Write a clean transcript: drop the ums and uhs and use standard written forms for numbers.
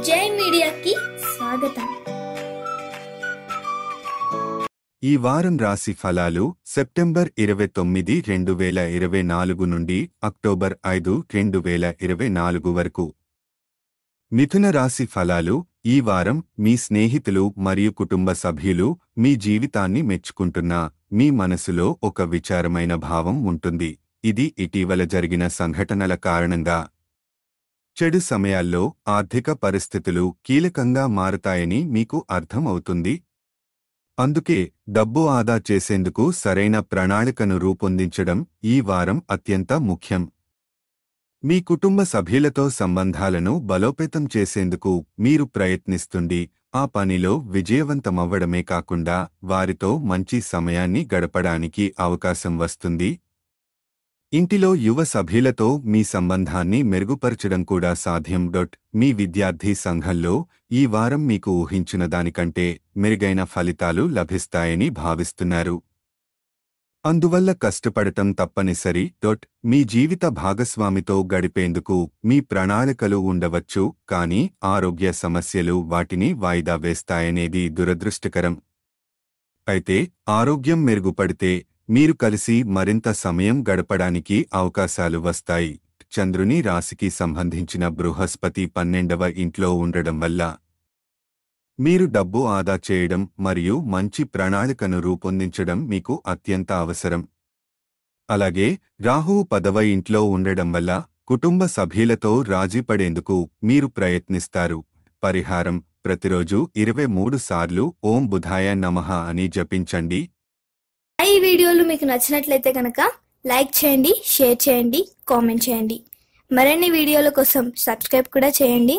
జై మీడియాకి స్వాగతం. ఈ వారం రాశి ఫలాలు సెప్టెంబర్ 29, 2024 నుండి అక్టోబర్ 5, 2024 వరకు. మిథున రాశి ఫలాలు. ఈ వారం మీ స్నేహితులు మరియు కుటుంబ సభ్యులు మీ జీవితాన్ని మెచ్చుకుంటున్నా మీ మనసులో ఒక విచారమైన భావం ఉంటుంది. ఇది ఇటీవల జరిగిన సంఘటనల కారణంగా. చెడు సమయాల్లో ఆర్థిక పరిస్థితులు కీలకంగా మారతాయని మీకు అర్థం అవుతుంది. అందుకే డబ్బు ఆదా చేసేందుకు సరైన ప్రణాళికను రూపొందించడం ఈ వారం అత్యంత ముఖ్యం. మీ కుటుంబ సభ్యులతో సంబంధాలను బలోపేతం చేసేందుకు మీరు ప్రయత్నిస్తుండి ఆ పనిలో విజయవంతమవ్వడమే కాకుండా వారితో మంచి సమయాన్ని గడపడానికి అవకాశం వస్తుంది. ఇంటిలో యువ సభ్యులతో మీ సంబంధాన్ని మెరుగుపరచడం కూడా సాధ్యం. మీ విద్యార్థి సంఘంలో ఈ వారం మీకు ఊహించిన దానికంటే మెరుగైన ఫలితాలు లభిస్తాయని భావిస్తున్నారు. అందువల్ల కష్టపడటం తప్పనిసరి. మీ జీవిత భాగస్వామితో గడిపేందుకు మీ ప్రణాళికలు ఉండవచ్చు, కానీ ఆరోగ్య సమస్యలు వాటిని వాయిదా వేస్తాయనేది దురదృష్టకరం. అయితే ఆరోగ్యం మెరుగుపడితే మీరు కలిసి మరింత సమయం గడపడానికి అవకాశాలు వస్తాయి. చంద్రుని రాశికి సంబంధించిన బృహస్పతి 12వ ఇంట్లో ఉండడం వల్ల మీరు డబ్బు ఆదా చేయడం మరియు మంచి ప్రణాళికను రూపొందించడం మీకు అత్యంత అవసరం. అలాగే రాహువు 10వ ఇంట్లో ఉండడం వల్ల కుటుంబ సభ్యులతో రాజీపడేందుకు మీరు ప్రయత్నిస్తారు. పరిహారం: ప్రతిరోజు 23 సార్లు ఓం బుధాయ నమః అని జపించండి. ఈ వీడియోలు మీకు నచ్చినట్లయితే కనుక లైక్ చేయండి, షేర్ చేయండి, కామెంట్ చేయండి. మరిన్ని వీడియోల కోసం సబ్స్క్రైబ్ కూడా చేయండి.